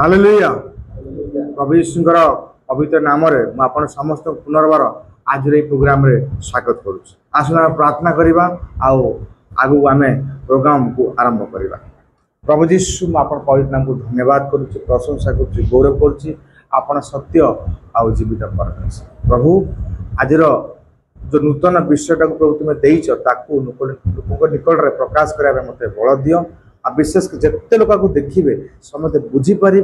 Hallelujah. प्रभु यीशुଙ୍କର पवित्र नाम रे मैं आपण समस्त पुनर्बार आज ये प्रोग्राम रे स्वागत करुछु। आसना प्रार्थना करिबा आउ आगु आमे प्रोग्राम को आरंभ करिबा। प्रभु यीशु मैं आपण पवित्र नाम को धन्यवाद करुछु, प्रशंसा करुछु, गौरव करुछु। आपण सत्य आउ जीवित परमेश्वर प्रभु आज जो नूतन विषयटा को प्रभु तुम देइछ ताकू लोक निकट रे प्रकाश करिया मते बल दियो। आ विशेष जिते लोक को देखिए समझे बुझीपर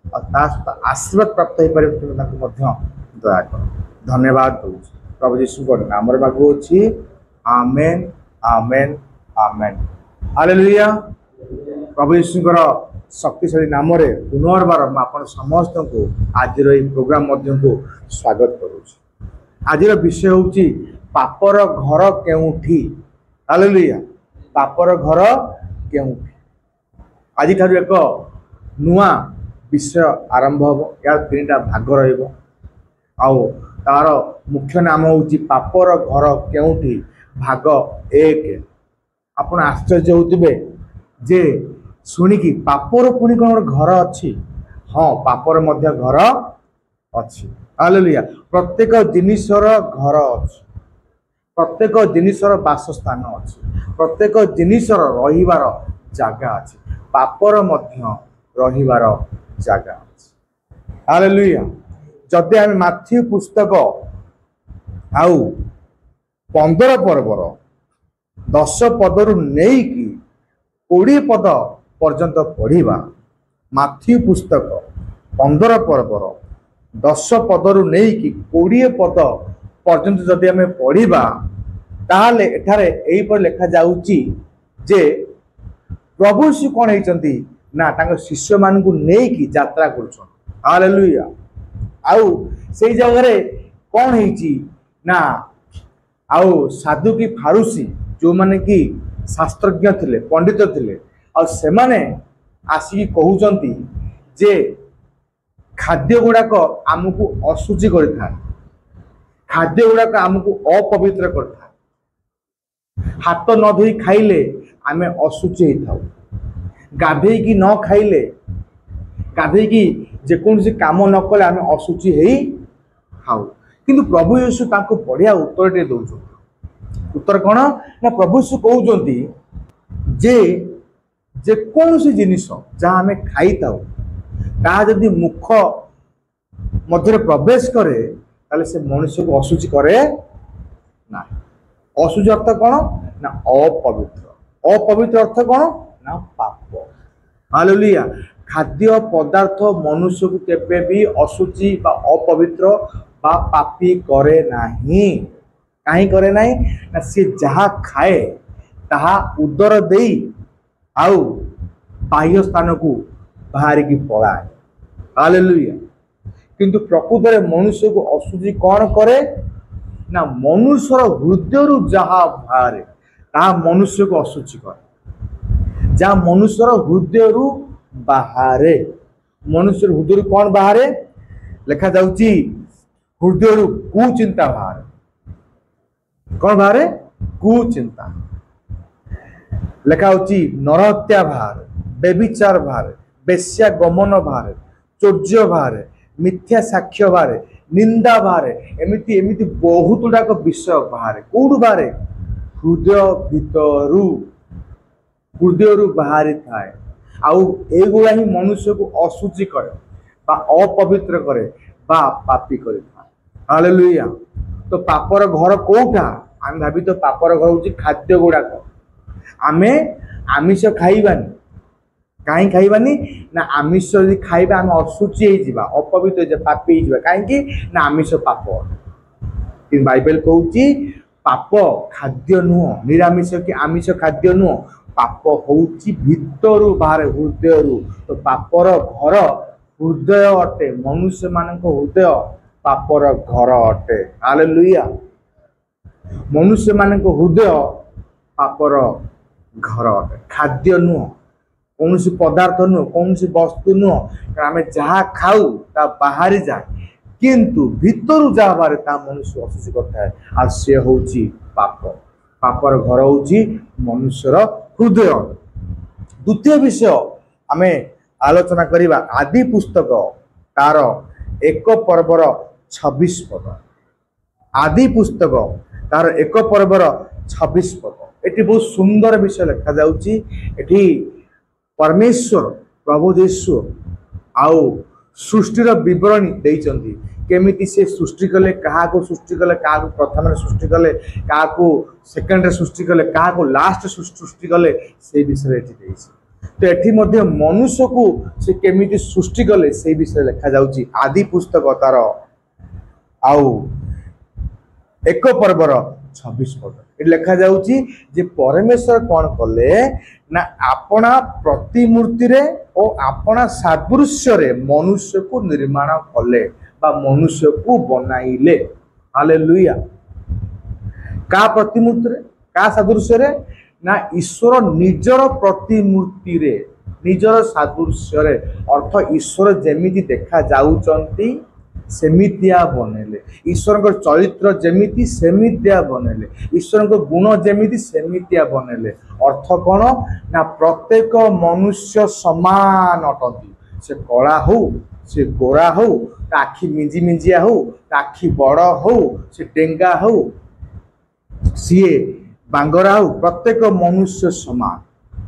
और आशीर्वाद प्राप्त हो पारे तुम दया कर धन्यवाद दूँ प्रभु यीशु नाम मागु अच्छी आमेन आमेन आमेन हालेलुया। प्रभु यीशुଙ୍କର शक्तिशाली नाम रे पुनर्बार मैं आप समस्त को आज प्रोग्राम को स्वागत करुच्ची। आज विषय हूँ पापर घर केउठी। हालेलुया। पापर घर केउठी आज ठार एक नुआ विषय आरंभ हम या तीनटा भाग तार मुख्य नाम हूँ पापर घर केउठी भाग एक। आपण आश्चर्य होते जे शुणिकी पापर पुणी कौन घर अच्छी। हाँ पापर मध्य घर अच्छी। हालेलुया। प्रत्येक जिनिसर घर अच्छी, प्रत्येक जिनिसर बासस्थान अच्छी, प्रत्येक जिनिसर रहिबार जागा अच्छी, पापर मध्य रहिबार जागा अच्छी। हालेलुया। जदि आम माथ्यू पुस्तक आउ 15 पर्वर 10 पदरु नहीं कि 20 पद पर्यंत पढ़िबा। माथ्यू पुस्तक 15 पर्वर 10 पदरु नहीं कि 20 पद पर्यंत जदि आम पढ़िबा ताहले एठारे एही पर लिखा जाउची जे प्रभु श्री कौन होती ना शिष्य मान को नहीं यात्रा कर। हालेलुया। आउ से जगह कौन होती ना आउ साधु की फारूसी जो माने कि शास्त्रज्ञ थिले पंडित थिले और से माने आसिक कहउचंती जे खाद्य गुड़ाक आमको अशुचि करता, खाद्य गुड़ाक आमको अपवित्र करता, हाथ न धोई खाइले आमे अशुचि होता, गाधे की न खाइले गाधे की जेकोसी काम न कले आमे अशुचि हेई खाऊ। किंतु प्रभु यीशु ताको बढ़िया उत्तर टे दउछ। उत्तर कौन ना प्रभु यीशु कहउचंती जे जेकोसी जिनिस जहाँ आमे खाई थाउ ता जदि मुख मध्य प्रवेश करे ताले से मनुष्य को अशुचि करे ना। अशुचि अर्थ कौन ना अपवित्र। अपवित्र अर्थ कौन ना पाप। हालेलुया। खाद्य पदार्थ मनुष्य को केबे भी अशुचि बा अपवित्र बा पापी करे नाही। काहे करे नाही ना से जहा खाए ताहा उदर देई आउ बाह्य स्थान को बाहर की पलाए। हालेलुया। किंतु प्रकृत में मनुष्य को अशुचि कौन करे ना मनुष्यर हृदय जहा बाहर ता मनुष्य को अशुचि करे। जहाँ मनुष्यर हृदय बाहर मनुष्य हृदय कौन बाहर लिखा जाउची हृदय कुचिंता बाहर। कौन बाहर कुचिंता लिखा होची नरहत्या बाहर, बेविचार बाहर, बेश्या गमन बाहर, चौर्य बाहर, मिथ्या साक्ष्य बाहर, निंदा बाहर, एमिति एमिति बहुत गुड़ाक विषय बाहर। कौटू बाहर हृदय भितरु हृदय बाहरी थाए। आउ एगुड़ा ही मनुष्य को अशुचि करे बा अपवित्र करे बा पापी करे। हालेलुया। तो पापर घर कोठा आम भावी तो पापर घर हूँ खाद्य गुड़ाक। आमे आमिष खाइबानी। कहीं खाइबानी ना आमिष यदि खाइबा आम अशुचि हो अपवित्र पापी हो कहीं ना आमिष पाप। कि बाइबल कहूँ पाप खाद्य नुह, निरामिष कि आमिष खाद्य नुह, पाप हूँ भितर बाहर हृदय। तो पापर घर हृदय अटे। मनुष्य मान हृदय पापर घर अटे। हालेलुया। मनुष्य मान हृदय पापर घर अटे। खाद्य नुह, कौन पदार्थ नुह, कौन वस्तु नुह। आम जहाँ खाऊ ता बाहरी जाए किंतु भितर जहाँ बाहर ता मनुष्य अशुचि करता है और से हूँ पाप। पापर घर हूँ मनुष्यर हृदय। द्वितीय विषय आम आलोचना करिबा आदि पुस्तक तार 1 पर्वर 26 पद। आदि पुस्तक तार 1 पर्वर 26 पद। एटी बहुत सुंदर विषय लिखा जाउची। एटी परमेश्वर प्रभु यीशु आउ सृष्टिर विवरणी देइचंती। केमिति से सृष्टि कले, कहा को सृष्टि कले, कहा को प्रथम सृष्टि कले, कहा को सेकंड रे सृष्टि कले, कहा को लास्ट सृष्टि कले, से विषय एठी देइछि। तो एठी मध्ये मनुष्य को से केमिति सृष्टि कले से विषय लिखा जाउची। आदि पुस्तक तार आउ 1 पर्वर 26 पद। ये लिखा जाउची जे परमेश्वर कौन कले ना अपना प्रतिमूर्ति रे और अपना सादृश्य रे मनुष्य को निर्माण कले बा मनुष्य को बनाइले। हालेलुया। का प्रतिमूर्ति रे, का सादृश्य रे ना ईश्वर निजर प्रतिमूर्ति रे, निजर सादृश्य रे, अर्थ ईश्वर जेमिति देखा जाउचंती सेमितिया बनेले। ईश्वर को चरित्र जेमिति सेमितिया बनेले। ईश्वर को गुण जेमिति सेमितिया बनेले। अर्थ कौन ना प्रत्येक मनुष्य समान अटंती। से कला हो, से गोरा हो, आखि मिंजी मिंजिया हो, आखि बड़ हो, से डेंगा हो, सीए बांगरा हो, प्रत्येक मनुष्य समान।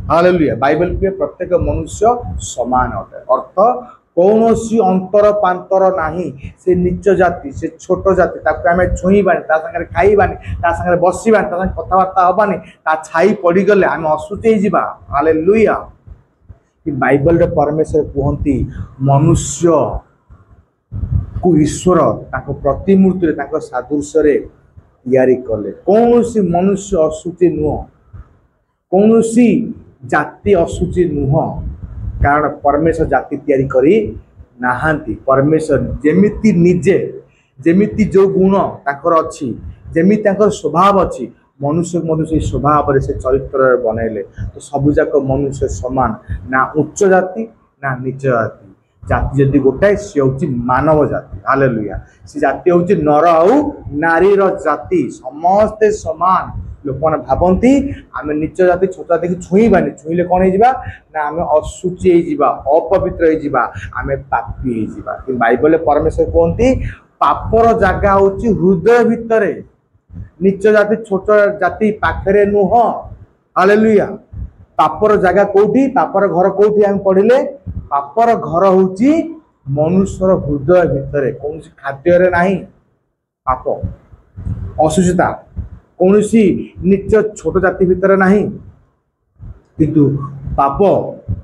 हालेलुया। बाइबल के प्रत्येक मनुष्य समान अटे। अर्थ कौनसी अंतर पांतर नाही। से नीच जाति, से छोट जाति, ताको आमे छुईबानी, ता संगे खाइबानी, ता संगे बसिबानी, ता संगे कथावार्ता हबानी, ता छाई पड़ी गले आमे असुचै जिबा। हालेलुया। कि बाइबल रे परमेश्वर कहंती मनुष्य को ईश्वर ताको प्रतिमूर्ति रे, ताको सादृश्य रे तैयारी कले। कौनसी मनुष्य असुचि नुह, कौनसी जाति असुचि नुह। कारण परमेश्वर जाति तैयारी करी नाहांती। परमेश्वर जेमिति निजे, जेमिति जो गुण ताकर अछि, जेमिति ताकर स्वभाव अछि, मनुष्य मध्य से स्वभाव रे से चरित्र बनैले। तो सबु जाक मनुष्य समान, ना उच्च जाति ना नीच जाति। जाति जदि गोटाए से होची मानव जाति। हालेलुया। से जाति होची नर आउ नारी रो जाति, समस्ते समान। लोक मैंने भावती आम नीच जाति छोट जाति की छुईबानी, छुईले कौन हो ना आम असुचि हो, अपवित्र हो, आम पापी हो। बाइबल परमेश्वर कहते पापर जगह हूँ हृदय भितर। नीच जाति छोट जाति पाखरे नुह। हालेलुया। पापर जगह कौटी, पापर घर कौटी आम पढ़िले पापर घर हूँ मनुष्यर हृदय भितर। कौन खाद्य नहीं पाप, असुचिता कौनसी नीच छोट जाति भितर नहीं, किंतु पाप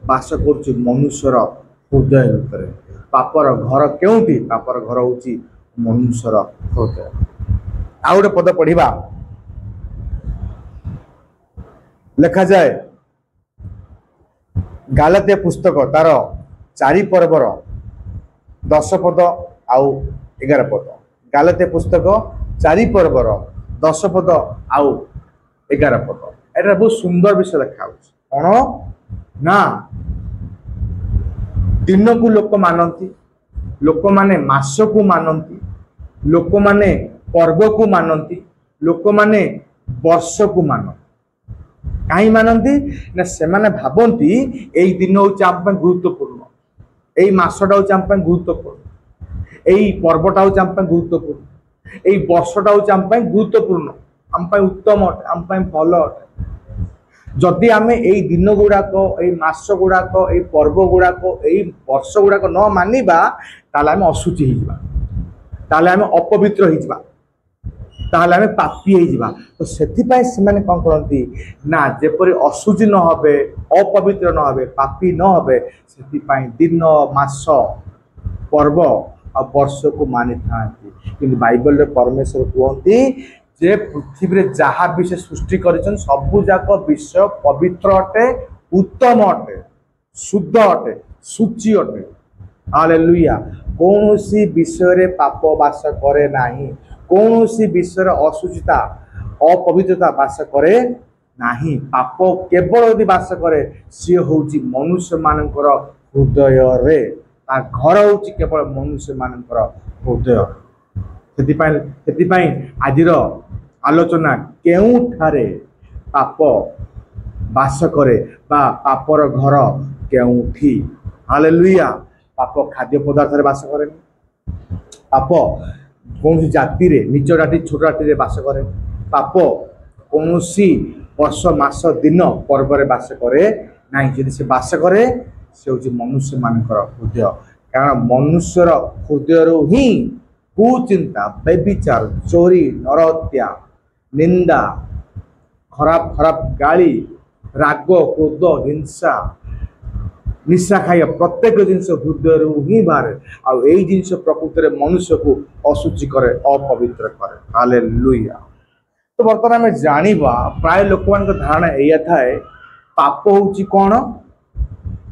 बास कर मनुष्यर हृदय भितर। पापर घर केउठी, पापर घर होची मनुष्यर हृदय। आउ गोटे पद पढ़िबा, लिखा जाए गालातिया पुस्तक तार 4 पर्वर 10 पद आउ 11 पद। गालातिया पुस्तक 4 पर्वर 10 पद आउ 11 पद। एटा बहुत सुंदर विषय लिखा कौन ना दिन को लोक मानती, लोक माने मास को मानती, लोक माने पर्व को मानती, लोक माने वर्ष को मानती। कहीं मानती ना से माने भावती एई दिन हूँ आम गुरुत्वपूर्ण, एई मासटा हूँ आम गुरुत्वपूर्ण, एई पर्वटा हूँ आम गुरुत्वपूर्ण, एई वर्षटा हूँ आम गुरुत्वपूर्ण, आम उत्तम अटे, आम भल अटे। जदि आम एई दिन गुड़ाक, एई मास गुड़ाक, एई पर्व गुड़ाक, एई वर्ष गुड़ाक न मानिबा ताले आम असुचि होइबा, ताले आम अपवित्र होइबा, ताले आम पापी होइबा। तो सेथिपाई सेमाने कोन करंती ना जेपरि असुचि न होबे, अपवित्र न होबे, पापी न होबे, सेथिपाई दिन मास पर्व आ वर्ष को मानि थांती। कि बाइबल रे परमेश्वर कहती जे पृथ्वी रे जहाँ भी से सृष्टि करिछन सबु जाक विषय पवित्र अटे, उत्तम अटे, शुद्ध अटे, सूची अटे। हालेलुया। कौनसी विषय रे पाप वास करे नाही, कौनसी विषय असुचिता अपवित्रता वास करे नाही। पाप केवल यदि वास करे सी होची मनुष्य मानकर हृदय रे, ता घर होची केवल मनुष्य मानकर हृदय। सेतिपाई आजिर आलोचना केउठारे पाप वास करे बा पापर घर केउठी। हालेलुया। पाप खाद्य पदार्थ बास करे, पाप कौन जाति रे निच जाति छोट जाति रे बास करे, पाप कौन वर्ष मास दिन पर्व रे बास करे नहीं। यदि से बास करे से हूँ मनुष्य मानकर हृदय, कारण मनुष्यर हृदय ही कुचिंता, व्यभिचार, चोरी, नरहत्या, निंदा, खराब खराब गाली, राग, क्रोध, हिंसा, निशा खाइया प्रत्येक जिनस हृदय ही बाहर। आउ यही जिनस प्रकृति में मनुष्य को अशुचि करे, अपवित्र करे। हालेलुया। तो बर्तमान आम जाना प्राय लोक मान धारणा या थाए पाप हूँ कौन,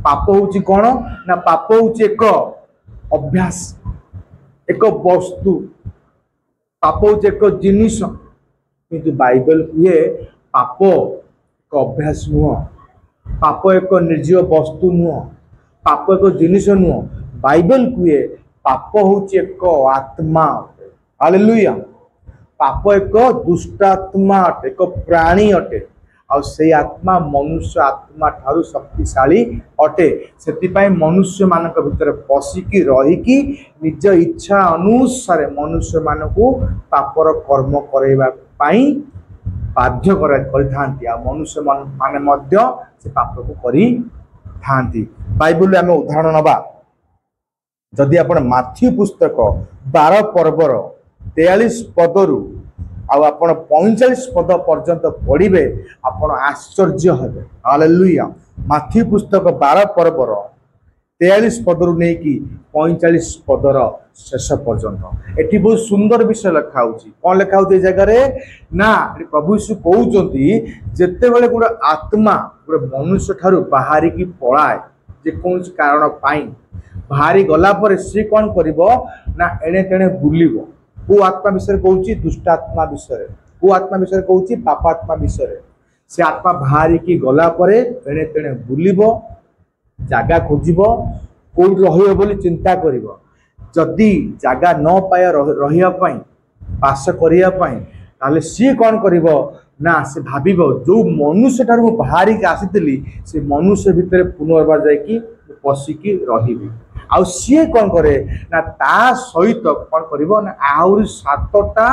पाप हूँ कौन ना पाप हूँ एक अभ्यास, एक वस्तु, पाप हूँ एक जिनिस। किंतु बाइबल कहे पाप एक अभ्यास नुह, पाप एक निर्जीव वस्तु नुह, पाप एक जिनिस नुह। बाइबल कहे पाप हूँ एक आत्मा। हालेलुया। पाप एक दुष्टात्मा अटे, एक प्राणी अटे, आ से आत्मा मनुष्य आत्मा ठारू शक्तिशाली अटे। से मनुष्य मान भीतर पशिकी रहीकि निज इच्छा अनुसार मनुष्य मान को पापर कर्म करैबा पाई बाध्य करथांती, आ मनुष्य माने मध्य से पाप को करी थांती। बाइबल आम उदाहरण नबा, जदि आपण माथ्यू पुस्तक 12 पर्वर 43 पदरु आपण 45 पद पर्यंत पढ़े आपण आश्चर्य हेबे। हालेलुया। माथ्यू पुस्तक 12 पर्वर 43 पदरु नहीं कि 45 पदर शेष पर्यंत एटी बहुत सुंदर विषय लिखा होची। कौन लिखा होती जगह ना प्रभु यीशु कहउचंती जेते बेले गोटे आत्मा गोटे मनुष्य ठारू बाहरी की पलाए जेकोन कारण पाई बाहरी गला पर सी कौन करिवो ना एणे तेणे बुलिवो। को आत्मा विषय कहूँ दुष्टात्मा विषय, को आत्मा विषय कहूँ पापात्मा विषय। से आत्मा बाहरी की गला परे एणे तेणे बुलिवो, जागा खोजिबो, कोड रहिबो बोली चिंता करिवो। जदि जागा न पाए रहिया पई पास करिया पई ताले सी कौन करिवो ना से भाबिबो जो मनुष्य ठारू बाहरी के आसीतली से मनुष्य भितर पुनर्बार जाइकी पशिकी रहिबी। आउ सी कौन करे ना ता सहित कौन करिवो ना आउरी 7टा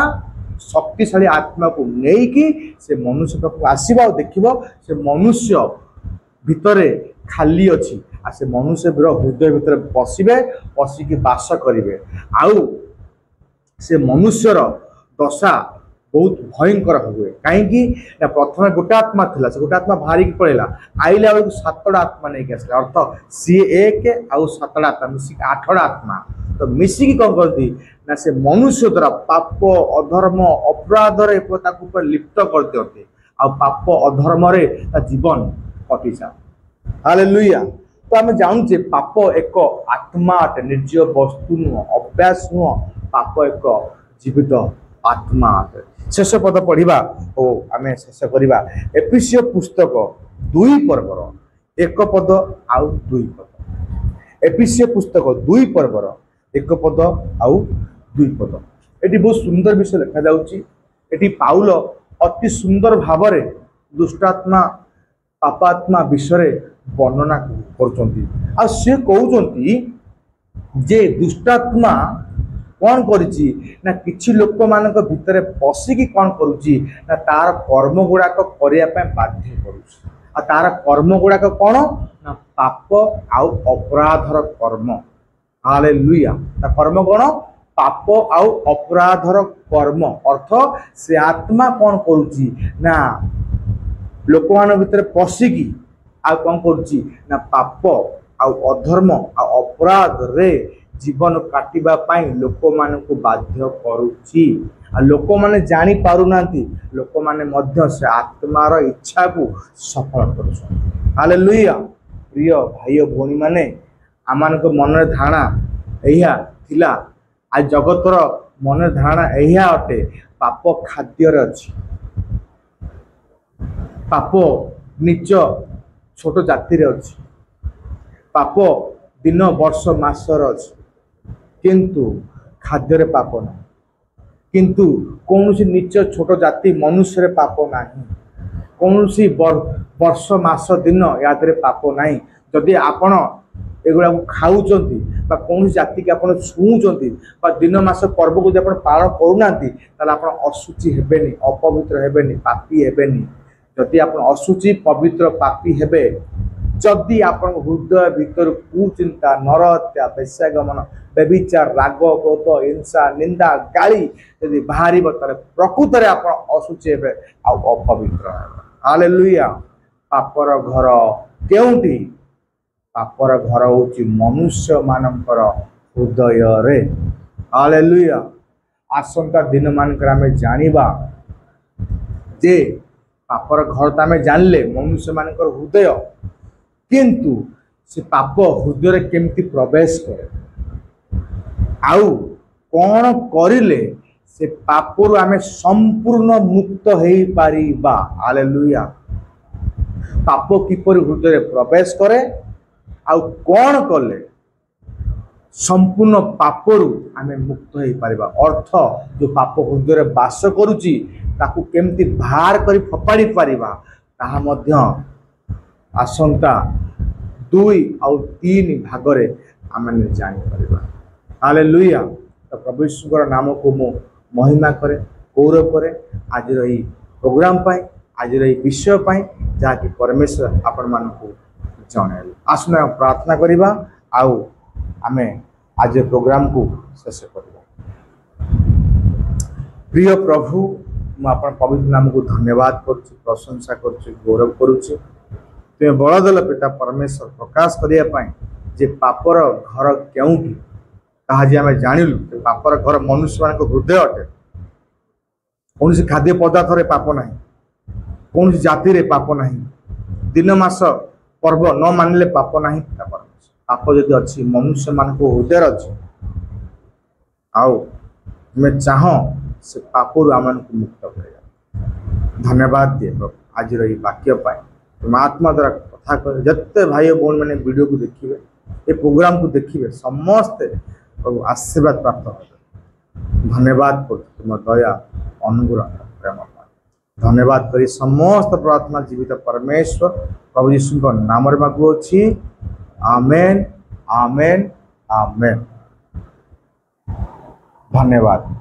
शक्तिशाली आत्मा को नेकी से मनुष्य पाखु आसीबा और देखिबो से मनुष्य भितरे खाली अछि, आ से मनुष्य हृदय भितर पशिबे, पशिकी बास करिवे। आउ से मनुष्यर दशा बहुत भयंकर हुए। कहीं प्रथम गोटे आत्मा थिला, से गोटे आत्मा बाहरी की पड़ेगा आइला बेलू 7टा आत्मा नहीं आसला, अर्थ सी 1 आउ 7टा आत्मा मिसिक 8टा आत्मा। तो मिसिकी कौन करती ना से मनुष्य द्वारा पाप अधर्म अपराध लिप्त कर दियते, आ पाप अधर्म रे जीवन कटि जाए। हालेलुया। तो आम जानूचे पाप एक आत्मा अटे, निर्जीव वस्तु नुह, अभ्यास नुह, पाप एक जीवित आत्मा अटे। शेष पद पढ़ा और आम शेष करवा एफिसियो पुस्तक 2 पर्वर 1 पद आउ 2 पद। एफिसियो पुस्तक 2 पर्वर 1 पद आउ 2 पद। एटी बहुत सुंदर विषय लिखा जाउची। एटी पाउल अति सुंदर भाव रे दुष्टात्मा पापात्मा विषय वर्णना करचंती। आ से कहउचंती जे दुष्टात्मा कौन करिछि ना किछि लोक मानक भितरे पशिकी कौन करुछि ना तार कर्म गुड़ाक करिया पे बाध्य करुछि। आ तार कर्म गुड़ाक कौन ना पाप आउ अपराधर कर्म। हालेलुया। ता कर्म कौन पाप आउ अपराधर कर्म, अर्थ से आत्मा कौन करुछि ना लोक मान भितरे पशिकी आ कौन करुछि ना पाप आउ अधर्म आ अपराध रे जीवन काटिबा पाई लोक मान को बाध्य करुछि। आ लोक माने जानी पारु नांती, लोक माने मध्य से आत्मार इच्छा को सफल करुछन। हालेलुया। प्रिय भाई और भौणी माने आमान को मन धारणा एहा थिला, आ जगतर मन धारणा एहा अटे पाप खाद्य रे अछि, पाप निच छोट जाति रे अछि, पाप दिन वर्ष मास रे अछि, किंतु खाद्य रे पाप ना, किंतु कौन सी नीच छोट जाति मनुष्य रे पाप नहीं, कौन सी वर्ष मास दिन याद रे पाप नहीं। जदि आपण एगुड़ा खाऊंट कौन जाति की आप छुँच दिन मास पर्व को आप पालन करूना अशुचि हेनी अपवित्र हेनी पापी हेनी जदि आप अशुचि पवित्र पापी हेबे जदि आप हृदय भीतर कुचिंता नरहत्या बेश्यागमन व्यभिचार राग क्रोध हिंसा निंदा गाली यदि बाहर प्रकृत में आप अशुचि हेबे अपवित्र हालेलुया। पापर घर केउंठी पापर घर होची मनुष्य मानकर हृदय रे हालेलुया। आसंता दिन मानकर आमे जानिबा जे पापर घर तो आमे जानले मनुष्य मानकर हृदय किंतु से पाप हृदय रे केमती प्रवेश करे आउ कौन करिले से पापरु आमे संपूर्ण मुक्त हेई पारिबा हालेलुया। पाप किपर हृदय रे प्रवेश करे आउ कौन कले संपूर्ण पापरु आमे मुक्त हो पारिबा अर्थ जो पाप हृदय रे वास करुची ताकू केमती बाहर करी फपाड़ी पारिबा ताहा मध्य आसंता 2 आउ 3 भाग रे आमे जानि पारिबा हालेलुया। तो प्रभु यीशुर नाम को मु महिमा करे गौरव करे आज रही प्रोग्राम पाई आज रही विषय पाई जहाँकि परमेश्वर आपण मानकु जणाइले आसना प्रार्थना करिबा आउ आमे आज प्रोग्राम को शेष करिबा। प्रिय प्रभु मु आपण पवित्र नाम को धन्यवाद करूछु प्रशंसा करूछु गौरव करूछु तुम बड़ देल पिता परमेश्वर प्रकाश करिया पाई जे पापर घर केउठी कहा जे आमे जानिलु पापर घर मनुष्य मान हृदय अटे कौन सी खाद्य पदार्थ रे पाप नहीं कौन सी जाति रे पाप नहीं दिन मास पर्व न मानिले पाप नहीं पाप जदि अच्छी मनुष्य मान हृदय अच्छी आउ तुम्हें चाह से पापरू आम मुक्त कर धन्यवाद दिए प्रभु आज रही वाक्य पाए तुम आत्मा द्वारा कथा कर जिते भाई बहन मैंने वीडियो को देखिए ये प्रोग्राम को देखिए समस्ते प्रभु आशीर्वाद प्राप्त हो धन्यवाद कर तुम दया अनुग्रह प्रेम धन्यवाद करी समस्त प्रार्थना जीवित परमेश्वर प्रभु यीशु नाम रे मागुछि आमेन आमेन आमेन धन्यवाद।